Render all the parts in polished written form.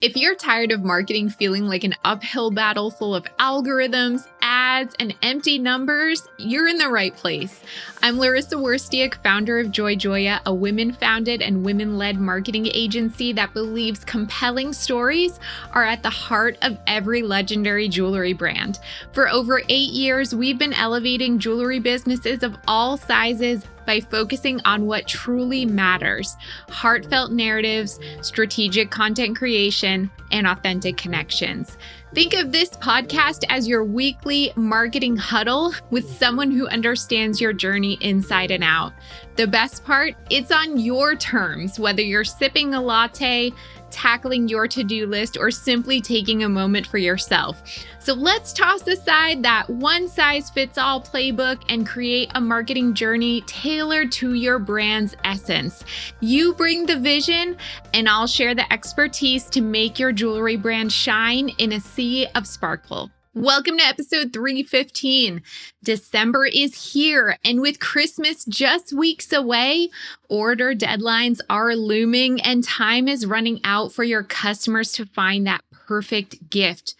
If you're tired of marketing feeling like an uphill battle full of algorithms, ads, and empty numbers, you're in the right place. I'm Larissa Werstiak, founder of Joya, a women-founded and women-led marketing agency that believes compelling stories are at the heart of every legendary jewelry brand. For over 8 years, we've been elevating jewelry businesses of all sizes by focusing on what truly matters: heartfelt narratives, strategic content creation, and authentic connections. Think of this podcast as your weekly marketing huddle with someone who understands your journey inside and out. The best part, it's on your terms, whether you're sipping a latte, tackling your to-do list, or simply taking a moment for yourself. So let's toss aside that one-size-fits-all playbook and create a marketing journey tailored to your brand's essence. You bring the vision, and I'll share the expertise to make your jewelry brand shine in a sea of sparkle. Welcome to episode 315. December is here, and with Christmas just weeks away, order deadlines are looming, and time is running out for your customers to find that perfect gift.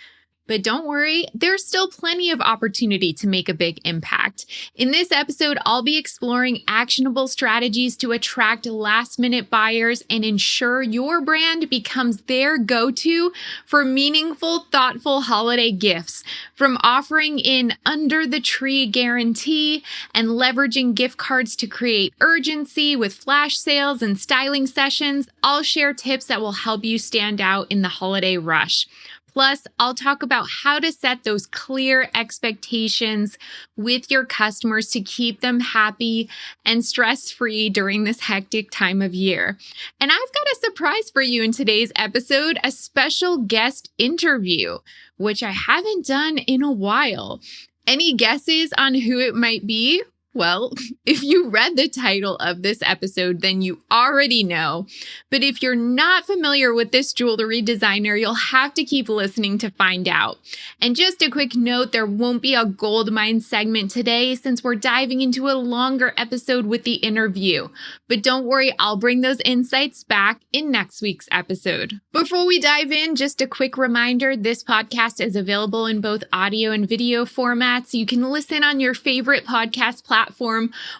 But don't worry, there's still plenty of opportunity to make a big impact. In this episode, I'll be exploring actionable strategies to attract last-minute buyers and ensure your brand becomes their go-to for meaningful, thoughtful holiday gifts. From offering an under-the-tree guarantee and leveraging gift cards to create urgency with flash sales and styling sessions, I'll share tips that will help you stand out in the holiday rush. Plus, I'll talk about how to set those clear expectations with your customers to keep them happy and stress-free during this hectic time of year. And I've got a surprise for you in today's episode, a special guest interview, which I haven't done in a while. Any guesses on who it might be? Well, if you read the title of this episode, then you already know. But if you're not familiar with this jewelry designer, you'll have to keep listening to find out. And just a quick note, there won't be a gold mine segment today since we're diving into a longer episode with the interview. But don't worry, I'll bring those insights back in next week's episode. Before we dive in, just a quick reminder, this podcast is available in both audio and video formats. You can listen on your favorite podcast platform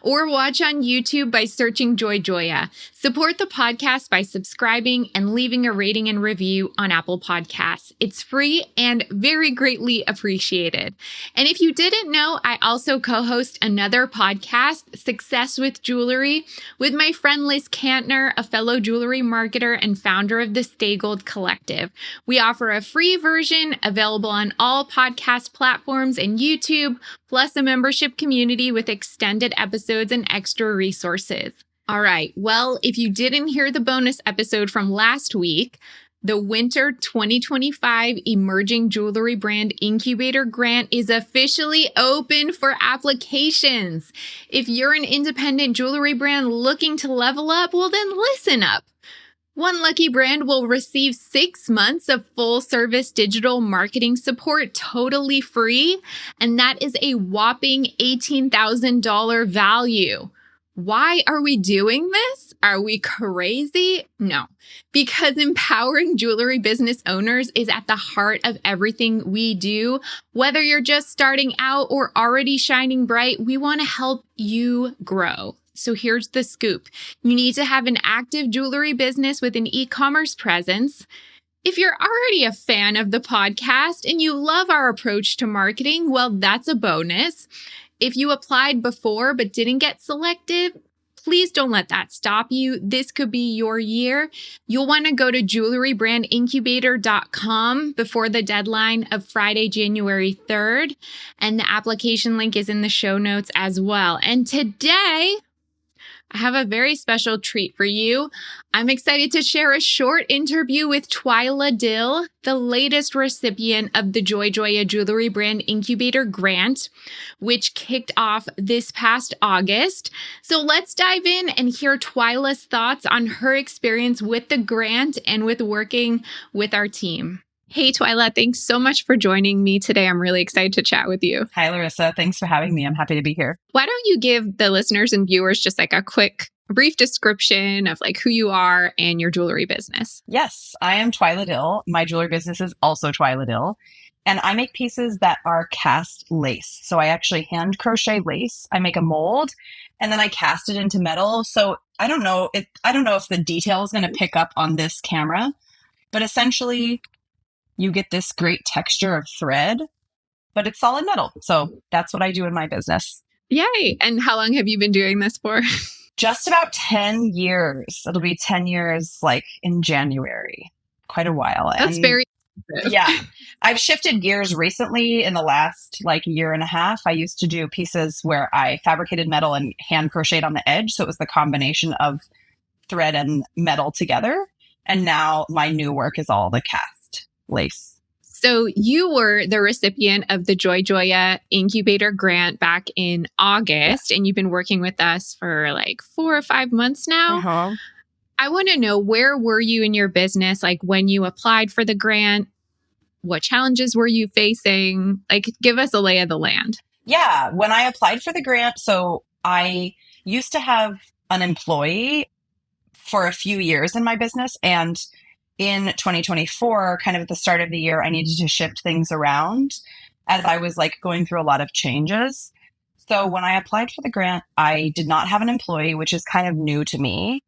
or watch on YouTube by searching Joya. Support the podcast by subscribing and leaving a rating and review on Apple Podcasts. It's free and very greatly appreciated. And if you didn't know, I also co-host another podcast, Success with Jewelry, with my friend Liz Kantner, a fellow jewelry marketer and founder of the Stay Gold Collective. We offer a free version available on all podcast platforms and YouTube, plus a membership community with extended episodes and extra resources. All right, well, if you didn't hear the bonus episode from last week, the Winter 2025 Emerging Jewelry Brand Incubator Grant is officially open for applications. If you're an independent jewelry brand looking to level up, well then listen up. One lucky brand will receive 6 months of full-service digital marketing support totally free, and that is a whopping $18,000 value. Why are we doing this? Are we crazy? No, because empowering jewelry business owners is at the heart of everything we do. Whether you're just starting out or already shining bright, we want to help you grow. So here's the scoop. You need to have an active jewelry business with an e-commerce presence. If you're already a fan of the podcast and you love our approach to marketing, well, that's a bonus. If you applied before but didn't get selected, please don't let that stop you. This could be your year. You'll want to go to jewelrybrandincubator.com before the deadline of Friday, January 3rd. And the application link is in the show notes as well. And today, I have a very special treat for you. I'm excited to share a short interview with Twyla Dill, the latest recipient of the Joya Jewelry Brand Incubator Grant, which kicked off this past August. So let's dive in and hear Twyla's thoughts on her experience with the grant and with working with our team. Hey, Twyla, thanks so much for joining me today. I'm really excited to chat with you. Hi, Larissa. Thanks for having me. I'm happy to be here. Why don't you give the listeners and viewers just like a quick a brief description of like who you are and your jewelry business. Yes, I am Twyla Dill. My jewelry business is also Twyla Dill. And I make pieces that are cast lace. So I actually hand crochet lace. I make a mold and then I cast it into metal. So I don't know if the detail is going to pick up on this camera, but essentially you get this great texture of thread, but it's solid metal. So that's what I do in my business. Yay. And how long have you been doing this for? Just about 10 years. It'll be 10 years like in January. Quite a while. That's very impressive. Yeah. I've shifted gears recently in the last like year and a half. I used to do pieces where I fabricated metal and hand crocheted on the edge. So it was the combination of thread and metal together. And now my new work is all the cast lace. So you were the recipient of the Joy Joya Incubator Grant back in August, and you've been working with us for like 4 or 5 months now. Uh-huh. I want to know, where were you in your business? Like when you applied for the grant, what challenges were you facing? Like, give us a lay of the land. Yeah. When I applied for the grant, so I used to have an employee for a few years in my business, and in 2024, kind of at the start of the year, I needed to shift things around as I was like going through a lot of changes. So when I applied for the grant, I did not have an employee, which is kind of new to me,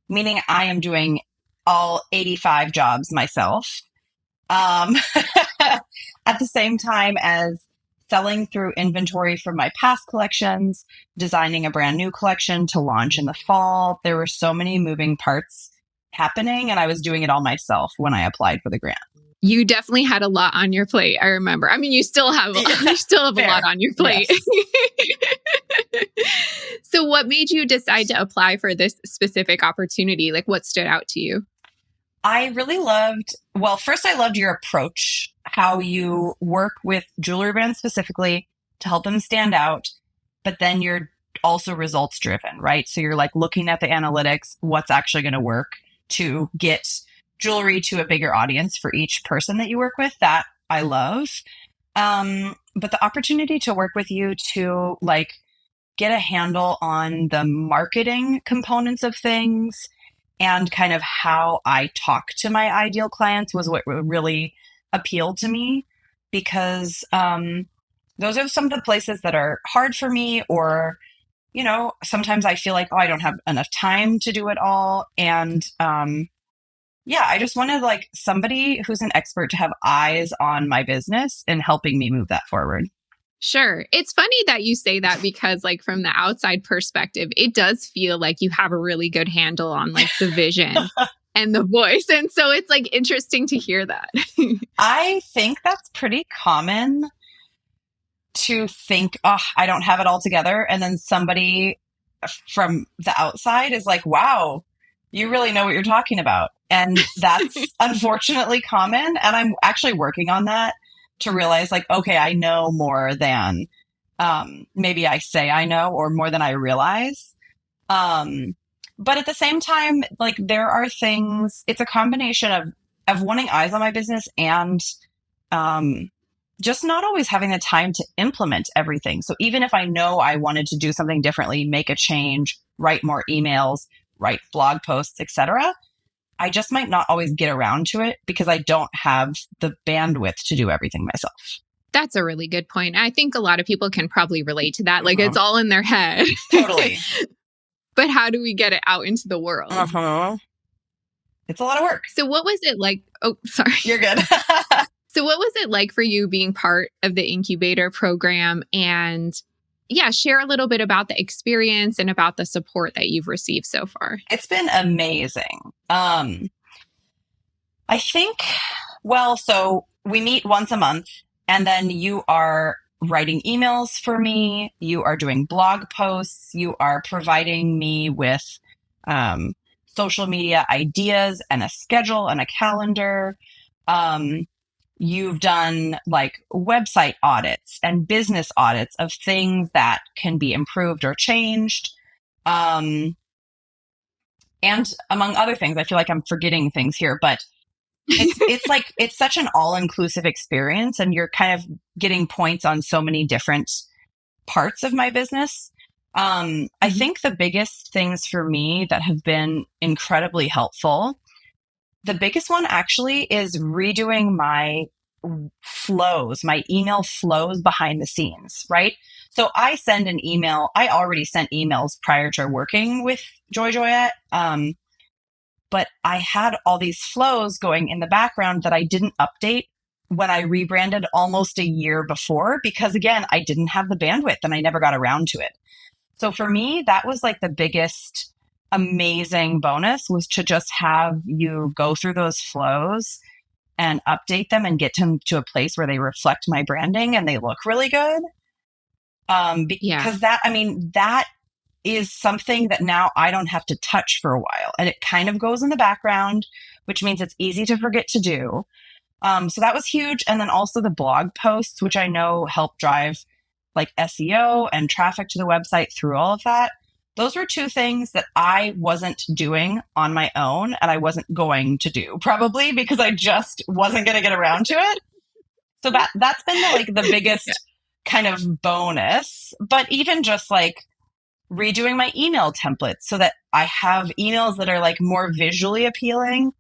meaning I am doing all 85 jobs myself. At the same time as selling through inventory from my past collections, designing a brand new collection to launch in the fall. There were so many moving parts happening, and I was doing it all myself when I applied for the grant. You definitely had a lot on your plate. I remember. I mean, you still have a lot on your plate. Yes. So what made you decide to apply for this specific opportunity? Like, what stood out to you? I really loved, well, first I loved your approach, how you work with jewelry brands specifically to help them stand out, but then you're also results driven, right? So you're like looking at the analytics, what's actually going to work to get jewelry to a bigger audience for each person that you work with. That I love. But the opportunity to work with you to like get a handle on the marketing components of things and kind of how I talk to my ideal clients was what really appealed to me, because those are some of the places that are hard for me, or you know, sometimes I feel like, oh, I don't have enough time to do it all. And yeah, I just wanted like somebody who's an expert to have eyes on my business and helping me move that forward. Sure. It's funny that you say that, because like from the outside perspective, it does feel like you have a really good handle on like the vision and the voice. And so it's like interesting to hear that. I think that's pretty common to think, oh, I don't have it all together. And then somebody from the outside is like, wow, you really know what you're talking about. And that's unfortunately common. And I'm actually working on that to realize like, okay, I know more than maybe I say I know, or more than I realize. But at the same time, like there are things, it's a combination of wanting eyes on my business and just not always having the time to implement everything. So even if I know I wanted to do something differently, make a change, write more emails, write blog posts, etc., I just might not always get around to it because I don't have the bandwidth to do everything myself. That's a really good point. I think a lot of people can probably relate to that. Like it's all in their head. Totally. But how do we get it out into the world? It's a lot of work. So what was it like? Oh, sorry. You're good. So what was it like for you being part of the incubator program? And yeah, share a little bit about the experience and about the support that you've received so far. It's been amazing. I think, well, so we meet once a month, and then you are writing emails for me. You are doing blog posts. You are providing me with social media ideas and a schedule and a calendar. You've done like website audits and business audits of things that can be improved or changed. And among other things, I feel like I'm forgetting things here, but it's like, it's such an all-inclusive experience, and you're kind of getting points on so many different parts of my business. I think the biggest things for me that have been incredibly helpful, the biggest one actually is redoing my flows, my email flows behind the scenes, right? So I send an email. I already sent emails prior to working with Joyette. But I had all these flows going in the background that I didn't update when I rebranded almost a year before, because again, I didn't have the bandwidth and I never got around to it. So for me, that was like the biggest amazing bonus, was to just have you go through those flows and update them and get them to a place where they reflect my branding and they look really good. Yeah. Because that is something that now I don't have to touch for a while, and it kind of goes in the background, which means it's easy to forget to do. So that was huge. And then also the blog posts, which I know help drive like SEO and traffic to the website through all of that. Those were two things that I wasn't doing on my own, and I wasn't going to do, probably because I just wasn't going to get around to it. So that's been the Yeah. biggest kind of bonus. But even just like redoing my email templates so that I have emails that are like more visually appealing,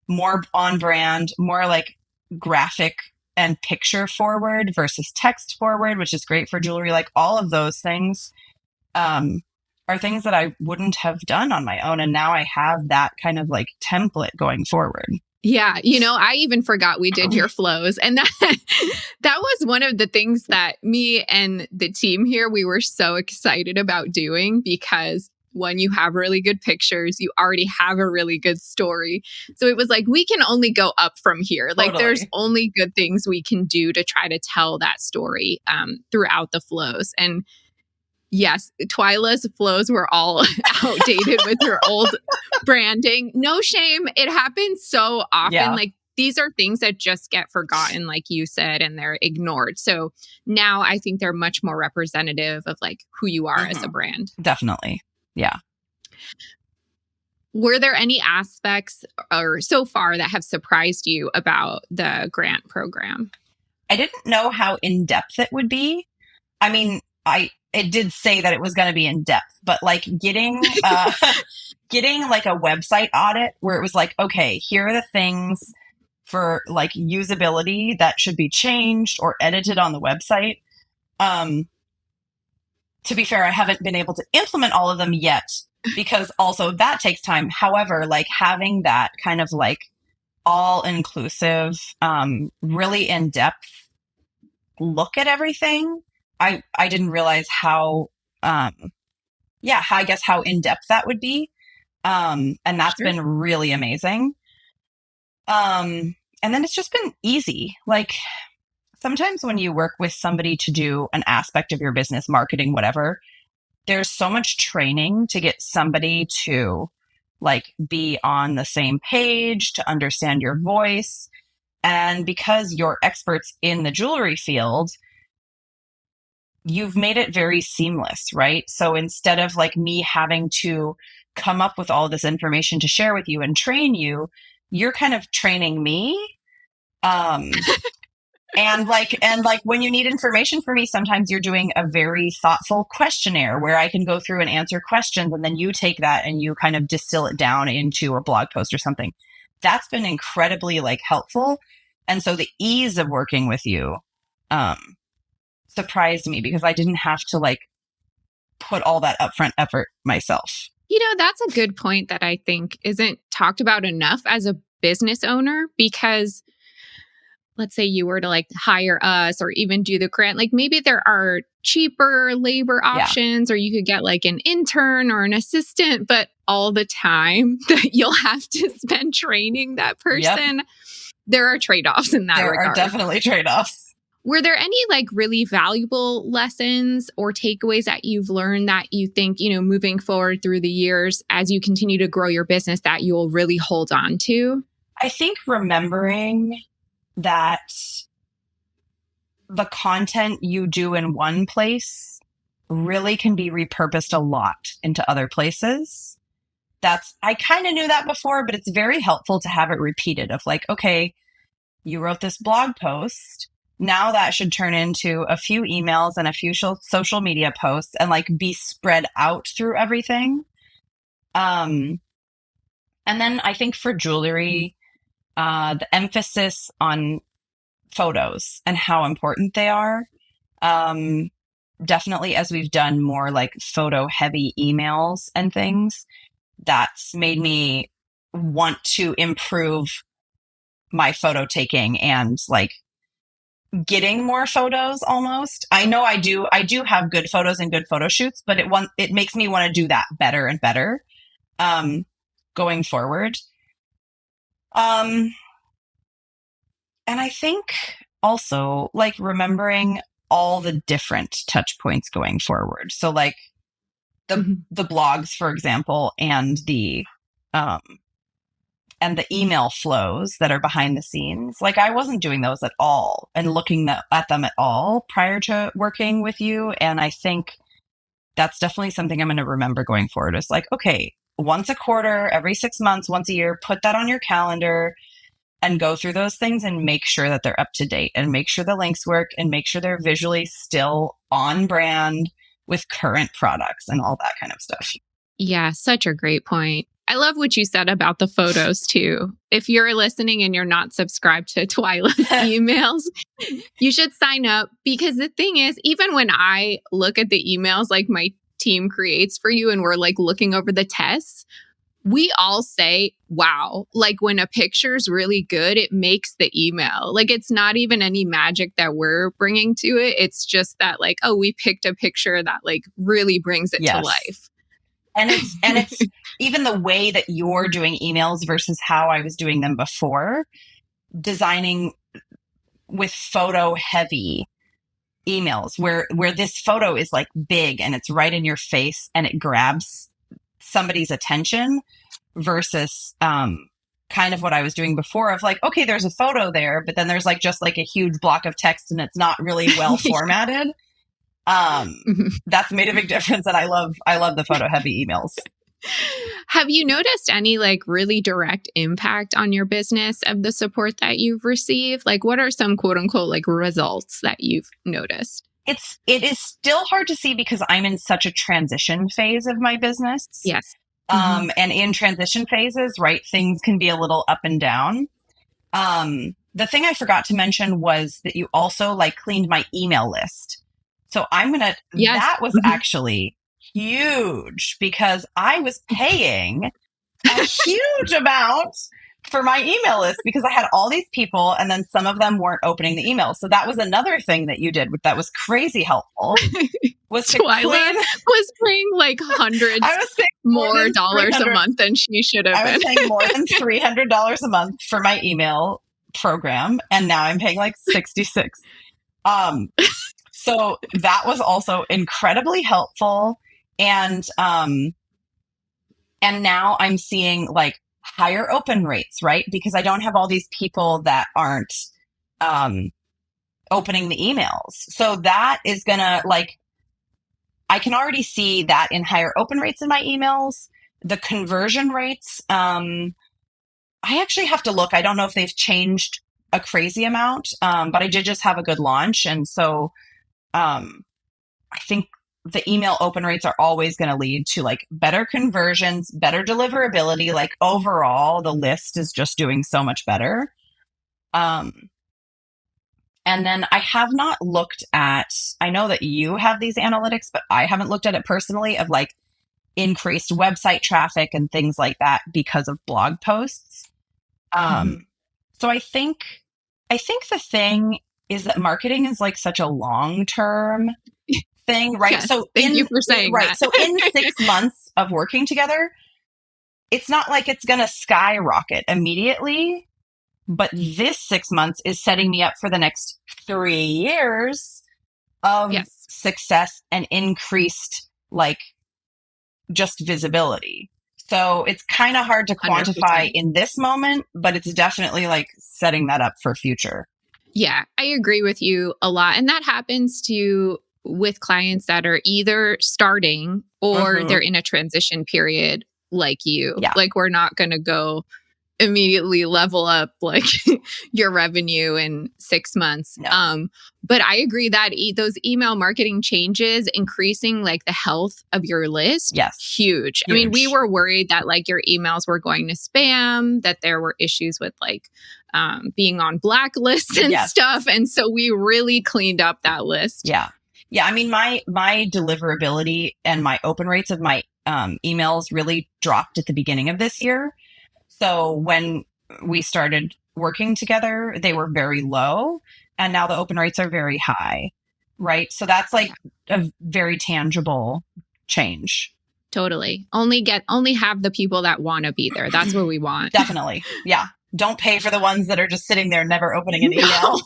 more on brand, more like graphic and picture forward versus text forward, which is great for jewelry. Like all of those things are things that I wouldn't have done on my own. And now I have that kind of like template going forward. Yeah, I even forgot we did your flows. And that was one of the things that me and the team here, we were so excited about doing, because when you have really good pictures, you already have a really good story. So it was like, we can only go up from here. Like there's only good things we can do to try to tell that story throughout the flows. And yes, Twyla's flows were all outdated with her old branding. No shame. It happens so often. Yeah. Like these are things that just get forgotten, like you said, and they're ignored. So now I think they're much more representative of like who you are as a brand. Definitely. Yeah. Were there any aspects or so far that have surprised you about the grant program? I didn't know how in depth it would be. I mean, it did say that it was going to be in depth, but like getting like a website audit where it was like, okay, here are the things for like usability that should be changed or edited on the website. To be fair, I haven't been able to implement all of them yet, because also that takes time. However, like having that kind of like all inclusive, really in depth look at everything, I didn't realize how I guess how in depth that would be. And that's been really amazing. And then it's just been easy. Like sometimes when you work with somebody to do an aspect of your business, marketing, whatever, there's so much training to get somebody to like be on the same page, to understand your voice. And because you're experts in the jewelry field, you've made it very seamless, right? So instead of like me having to come up with all this information to share with you and train you, you're kind of training me. And like when you need information from me, sometimes you're doing a very thoughtful questionnaire where I can go through and answer questions, and then you take that and you kind of distill it down into a blog post or something. That's been incredibly like helpful. And so the ease of working with you surprised me, because I didn't have to like put all that upfront effort myself. That's a good point that I think isn't talked about enough as a business owner, because let's say you were to like hire us or even do the grant, like maybe there are cheaper labor options, or you could get like an intern or an assistant, but all the time that you'll have to spend training that person, there are trade-offs in that regard. There are definitely trade-offs. Were there any like really valuable lessons or takeaways that you've learned that you think, moving forward through the years as you continue to grow your business, that you'll really hold on to? I think remembering that the content you do in one place really can be repurposed a lot into other places. I kind of knew that before, but it's very helpful to have it repeated of like, okay, you wrote this blog post. Now that should turn into a few emails and a few social media posts and like be spread out through everything. Um, and then I think for jewelry, the emphasis on photos and how important they are. Um, Definitely, as we've done more like photo heavy emails and things, that's made me want to improve my photo taking and like getting more photos almost. I know I do have good photos and good photo shoots, but it makes me want to do that better and better um going forward. Um and I think also like remembering all the different touch points going forward. So like the blogs, for example, um and the email flows that are behind the scenes. Like I wasn't doing those at all and looking at them at all prior to working with you. And I think that's definitely something I'm going to remember going forward. It's like, okay, once a quarter, every 6 months, once a year, put that on your calendar and go through those things and make sure that they're up to date and make sure the links work and make sure they're visually still on brand with current products and all that kind of stuff. Yeah, such a great point. I love what you said about the photos too. If you're listening and you're not subscribed to Twyla's emails, you should sign up, because the thing is, even when I look at the emails like my team creates for you and we're like looking over the tests, we all say, wow, like when a picture's really good, it makes the email. Like it's not even any magic that we're bringing to it. It's just that like, oh, we picked a picture that like really brings it to life. And it's even the way that you're doing emails versus how I was doing them before, designing with photo heavy emails where this photo is like big and it's right in your face and it grabs somebody's attention versus kind of what I was doing before of like, okay, there's a photo there, but then there's like just like a huge block of text and it's not really well formatted. That's made a big difference. And I love the photo heavy emails. Have you noticed any like really direct impact on your business of the support that you've received? Like what are some quote unquote like results that you've noticed? It is still hard to see because I'm in such a transition phase of my business. Yes. And in transition phases, right, things can be a little up and down. The thing I forgot to mention was that you also like cleaned my email list. So that was actually huge because I was paying a huge amount for my email list because I had all these people and then some of them weren't opening the email. So that was another thing that you did that was crazy helpful. Was Twyla was paying like hundreds more dollars a month than she should have been. I was paying more than $300 a month for my email program, and now I'm paying like $66. So that was also incredibly helpful. And now I'm seeing like higher open rates, right? Because I don't have all these people that aren't opening the emails. So that is gonna like, I can already see that in higher open rates in my emails. The conversion rates, I actually have to look. I don't know if they've changed a crazy amount, but I did just have a good launch. And so I think the email open rates are always going to lead to like better conversions, better deliverability. Like overall, the list is just doing so much better. And then I have not looked at, I know that you have these analytics, but I haven't looked at it personally of like increased website traffic and things like that because of blog posts. So I think the thing is that marketing is like such a long-term thing, right? Yes, so thank you for saying that. So in 6 months of working together, it's not like it's going to skyrocket immediately, but this 6 months is setting me up for the next 3 years of success and increased like just visibility. So it's kind of hard to quantify 100%. in this moment, but it's definitely like setting that up for future. Yeah, I agree with you a lot. And that happens with clients that are either starting or they're in a transition period like you. Yeah. Like we're not going to go immediately level up like your revenue in 6 months. No. But I agree that those email marketing changes, increasing like the health of your list, Yes. huge. I mean, we Huge. were worried that like your emails were going to spam, that there were issues with like being on blacklists and Yes. stuff. And so we really cleaned up that list. Yeah. Yeah. I mean, my deliverability and my open rates of my emails really dropped at the beginning of this year. So when we started working together, they were very low, and now the open rates are very high, right? So that's like a very tangible change. Totally. Only have the people that want to be there. That's what we want. Definitely. Yeah. Don't pay for the ones that are just sitting there never opening an email.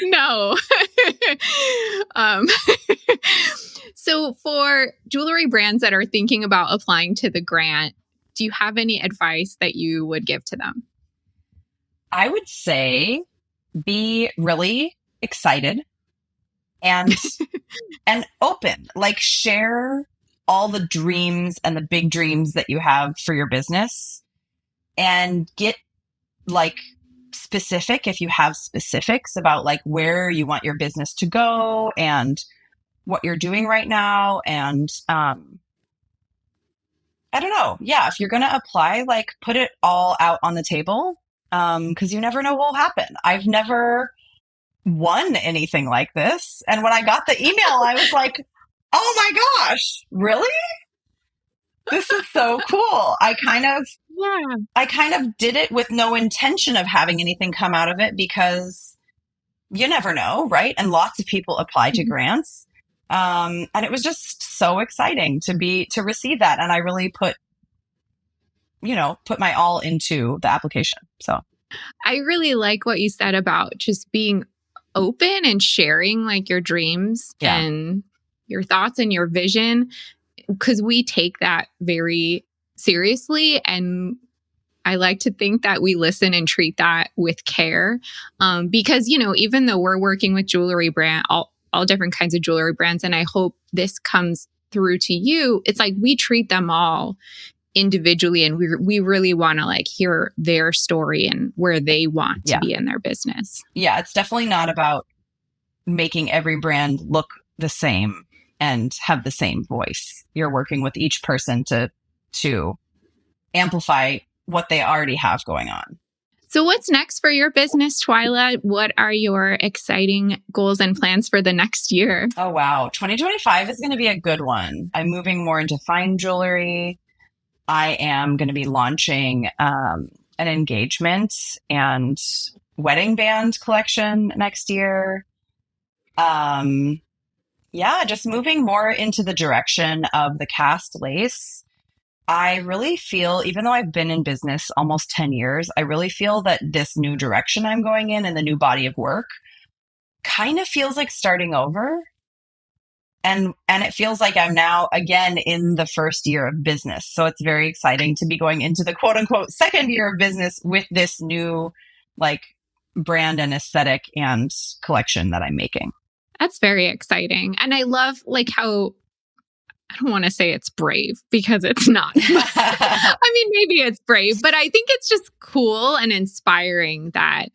No. So for jewelry brands that are thinking about applying to the grant, do you have any advice that you would give to them? I would say be really excited and open. Like, share all the dreams and the big dreams that you have for your business, and get like specific if you have specifics about like where you want your business to go and what you're doing right now. And I don't know. Yeah, if you're going to apply, like put it all out on the table, because you never know what will happen. I've never won anything like this. And when I got the email, I was like, oh my gosh, really? This is so cool. I kind of did it with no intention of having anything come out of it, because you never know, right? And lots of people apply to grants. And it was just so exciting to receive that. And I really put my all into the application. So I really like what you said about just being open and sharing like your dreams and your thoughts and your vision, because we take that very seriously. And I like to think that we listen and treat that with care. Because, even though we're working with jewelry brand, all different kinds of jewelry brands, and I hope this comes through to you, it's like we treat them all individually, and we really want to like hear their story and where they want to be in their business. Yeah, it's definitely not about making every brand look the same and have the same voice. You're working with each person to amplify what they already have going on. So what's next for your business, Twyla? What are your exciting goals and plans for the next year? Oh, wow. 2025 is going to be a good one. I'm moving more into fine jewelry. I am going to be launching an engagement and wedding band collection next year. Just moving more into the direction of the cast lace. I really feel, even though I've been in business almost 10 years, I really feel that this new direction I'm going in and the new body of work kind of feels like starting over. And it feels like I'm now again in the first year of business. So it's very exciting to be going into the quote unquote second year of business with this new like brand and aesthetic and collection that I'm making. That's very exciting. And I love like how, I don't want to say it's brave, because it's not. I mean, maybe it's brave, but I think it's just cool and inspiring that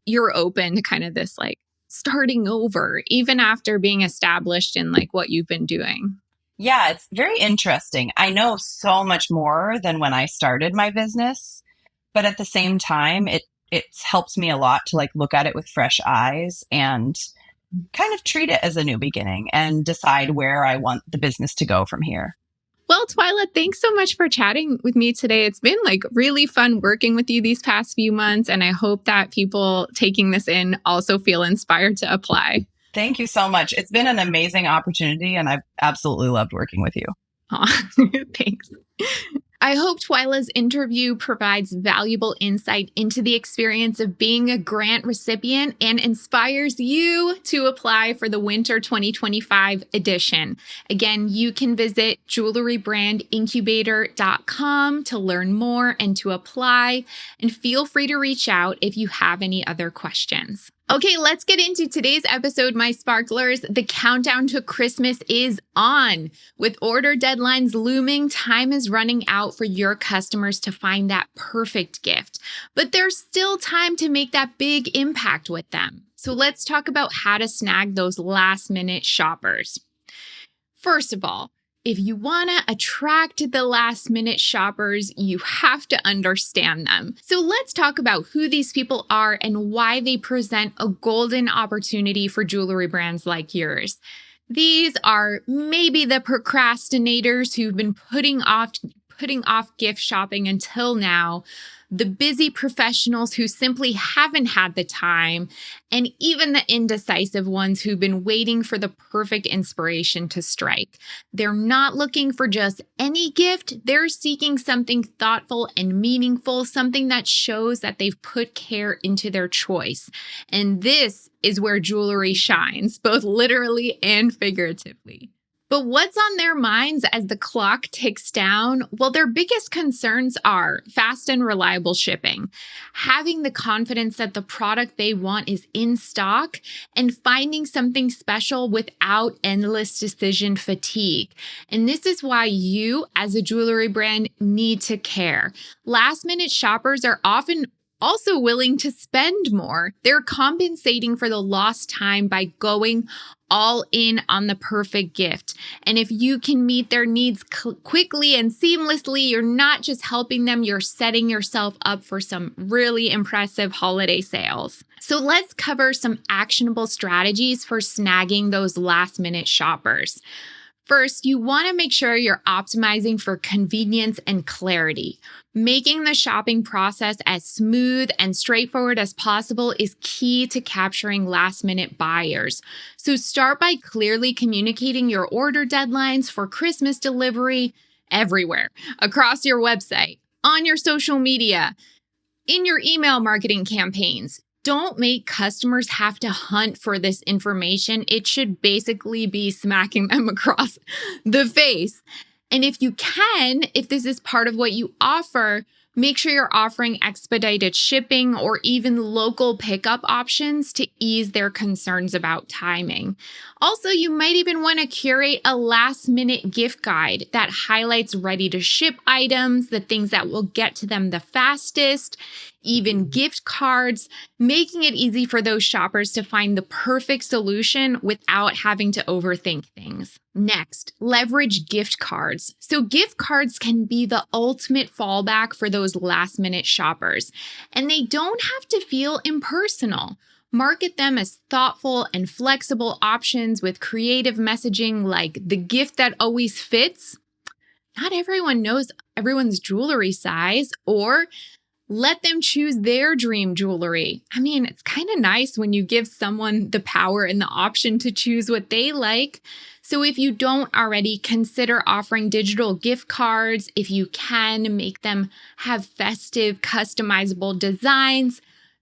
you're open to kind of this like starting over, even after being established in like what you've been doing. Yeah, it's very interesting. I know so much more than when I started my business, but at the same time, it's helped me a lot to like look at it with fresh eyes and kind of treat it as a new beginning and decide where I want the business to go from here. Well, Twyla, thanks so much for chatting with me today. It's been like really fun working with you these past few months, and I hope that people taking this in also feel inspired to apply. Thank you so much. It's been an amazing opportunity, and I've absolutely loved working with you. Aw, thanks. I hope Twyla's interview provides valuable insight into the experience of being a grant recipient and inspires you to apply for the Winter 2025 edition. Again, you can visit jewelrybrandincubator.com to learn more and to apply. And feel free to reach out if you have any other questions. Okay, let's get into today's episode, my sparklers. The countdown to Christmas is on. With order deadlines looming, time is running out for your customers to find that perfect gift. But there's still time to make that big impact with them. So let's talk about how to snag those last-minute shoppers. First of all, if you want to attract the last minute shoppers, you have to understand them. So let's talk about who these people are and why they present a golden opportunity for jewelry brands like yours. These are maybe the procrastinators who've been putting off gift shopping until now, the busy professionals who simply haven't had the time, and even the indecisive ones who've been waiting for the perfect inspiration to strike. They're not looking for just any gift. They're seeking something thoughtful and meaningful, something that shows that they've put care into their choice. And this is where jewelry shines, both literally and figuratively. But what's on their minds as the clock ticks down? Well, their biggest concerns are fast and reliable shipping, having the confidence that the product they want is in stock, and finding something special without endless decision fatigue. And this is why you, as a jewelry brand, need to care. Last-minute shoppers are often also willing to spend more. They're compensating for the lost time by going all in on the perfect gift. And if you can meet their needs quickly and seamlessly, you're not just helping them, you're setting yourself up for some really impressive holiday sales. So let's cover some actionable strategies for snagging those last-minute shoppers. First, you want to make sure you're optimizing for convenience and clarity. Making the shopping process as smooth and straightforward as possible is key to capturing last-minute buyers. So start by clearly communicating your order deadlines for Christmas delivery everywhere, across your website, on your social media, in your email marketing campaigns. Don't make customers have to hunt for this information. It should basically be smacking them across the face. And if you can, if this is part of what you offer, make sure you're offering expedited shipping or even local pickup options to ease their concerns about timing. Also, you might even want to curate a last-minute gift guide that highlights ready-to-ship items, the things that will get to them the fastest, even gift cards, making it easy for those shoppers to find the perfect solution without having to overthink things. Next, leverage gift cards. So gift cards can be the ultimate fallback for those last-minute shoppers, and they don't have to feel impersonal. Market them as thoughtful and flexible options with creative messaging like the gift that always fits. Not everyone knows everyone's jewelry size, or let them choose their dream jewelry. I mean, it's kind of nice when you give someone the power and the option to choose what they like. So if you don't already, consider offering digital gift cards. If you can, make them have festive, customizable designs.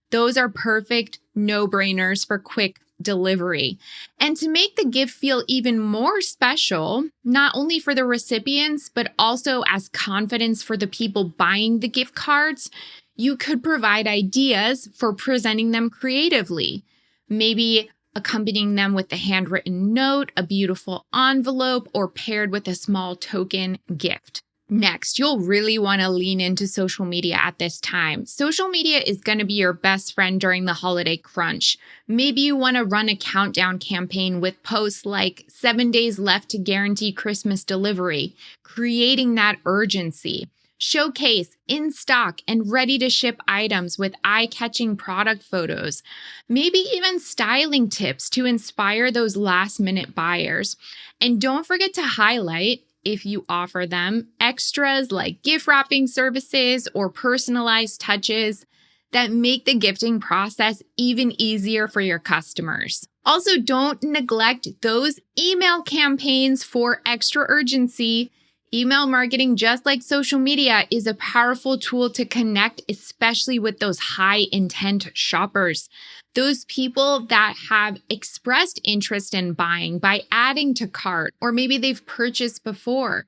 Those are perfect no-brainers for quick delivery. And to make the gift feel even more special, not only for the recipients, but also as confidence for the people buying the gift cards, you could provide ideas for presenting them creatively. Maybe accompanying them with a handwritten note, a beautiful envelope, or paired with a small token gift. Next, you'll really want to lean into social media at this time. Social media is going to be your best friend during the holiday crunch. Maybe you want to run a countdown campaign with posts like 7 days left to guarantee Christmas delivery, creating that urgency. Showcase in stock and ready to ship items with eye-catching product photos. Maybe even styling tips to inspire those last-minute buyers. And don't forget to highlight, if you offer them, extras like gift wrapping services or personalized touches that make the gifting process even easier for your customers. Also, don't neglect those email campaigns for extra urgency. Email marketing, just like social media, is a powerful tool to connect, especially with those high-intent shoppers. Those people that have expressed interest in buying by adding to cart, or maybe they've purchased before.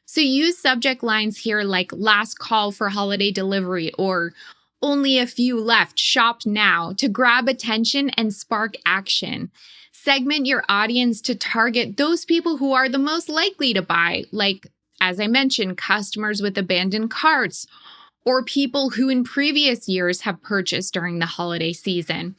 So use subject lines here like last call for holiday delivery or Only a few left. Shop now to grab attention and spark action. Segment your audience to target those people who are the most likely to buy, like, as I mentioned, customers with abandoned carts or people who in previous years have purchased during the holiday season.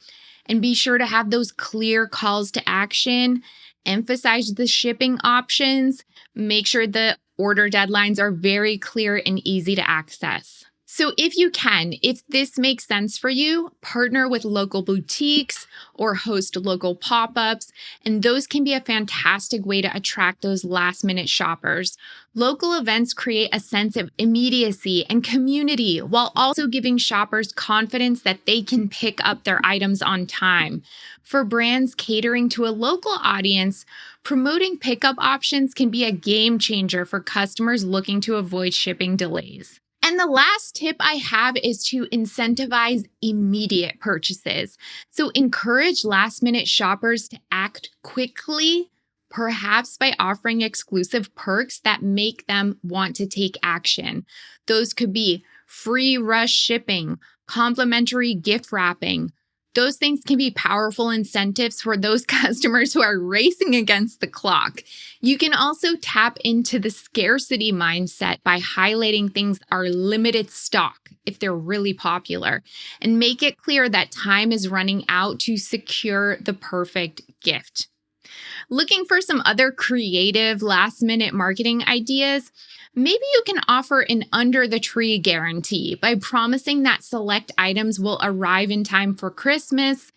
And be sure to have those clear calls to action, emphasize the shipping options, make sure the order deadlines are very clear and easy to access. So if you can, if this makes sense for you, partner with local boutiques or host local pop-ups, and those can be a fantastic way to attract those last-minute shoppers. Local events create a sense of immediacy and community while also giving shoppers confidence that they can pick up their items on time. For brands catering to a local audience, promoting pickup options can be a game changer for customers looking to avoid shipping delays. And the last tip I have is to incentivize immediate purchases. So encourage last-minute shoppers to act quickly, perhaps by offering exclusive perks that make them want to take action. Those could be free rush shipping, complimentary gift wrapping. Those things can be powerful incentives for those customers who are racing against the clock. You can also tap into the scarcity mindset by highlighting things that are limited stock if they're really popular, and make it clear that time is running out to secure the perfect gift. Looking for some other creative last-minute marketing ideas? Maybe you can offer an under-the-tree guarantee by promising that select items will arrive in time for Christmas,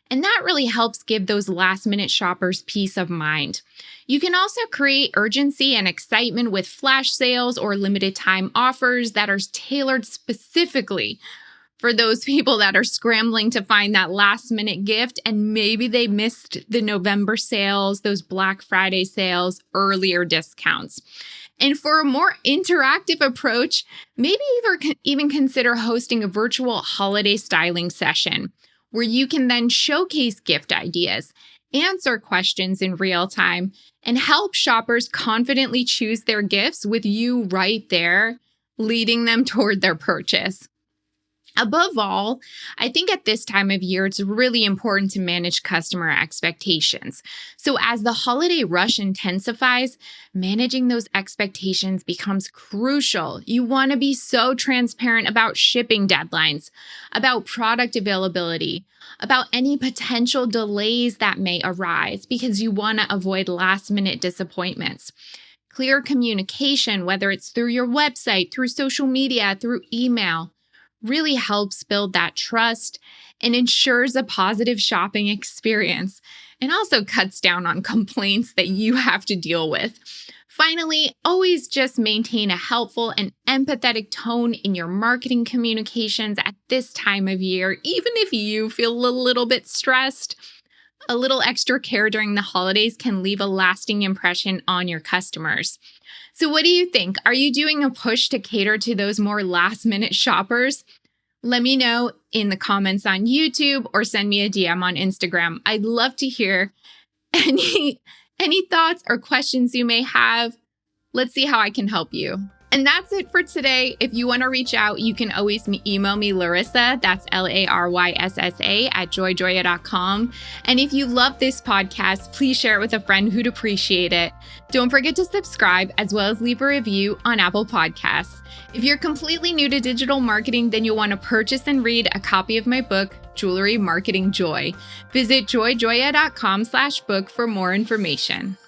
and that really helps give those last-minute shoppers peace of mind. You can also create urgency and excitement with flash sales or limited-time offers that are tailored specifically for those people that are scrambling to find that last-minute gift, and maybe they missed the November sales, those Black Friday sales, earlier discounts. And for a more interactive approach, maybe even consider hosting a virtual holiday styling session where you can then showcase gift ideas, answer questions in real time, and help shoppers confidently choose their gifts with you right there, leading them toward their purchase. Above all, I think at this time of year, it's really important to manage customer expectations. So as the holiday rush intensifies, managing those expectations becomes crucial. You want to be so transparent about shipping deadlines, about product availability, about any potential delays that may arise, because you want to avoid last-minute disappointments. Clear communication, whether it's through your website, through social media, through email, really helps build that trust and ensures a positive shopping experience, and also cuts down on complaints that you have to deal with. Finally, always just maintain a helpful and empathetic tone in your marketing communications at this time of year, even if you feel a little bit stressed. A little extra care during the holidays can leave a lasting impression on your customers. So what do you think? Are you doing a push to cater to those more last-minute shoppers? Let me know in the comments on YouTube or send me a DM on Instagram. I'd love to hear any thoughts or questions you may have. Let's see how I can help you. And that's it for today. If you want to reach out, you can always email me, Larissa, that's LARYSSA @joyjoya.com. And if you love this podcast, please share it with a friend who'd appreciate it. Don't forget to subscribe as well as leave a review on Apple Podcasts. If you're completely new to digital marketing, then you'll want to purchase and read a copy of my book, Jewelry Marketing Joy. Visit joyjoya.com/book for more information.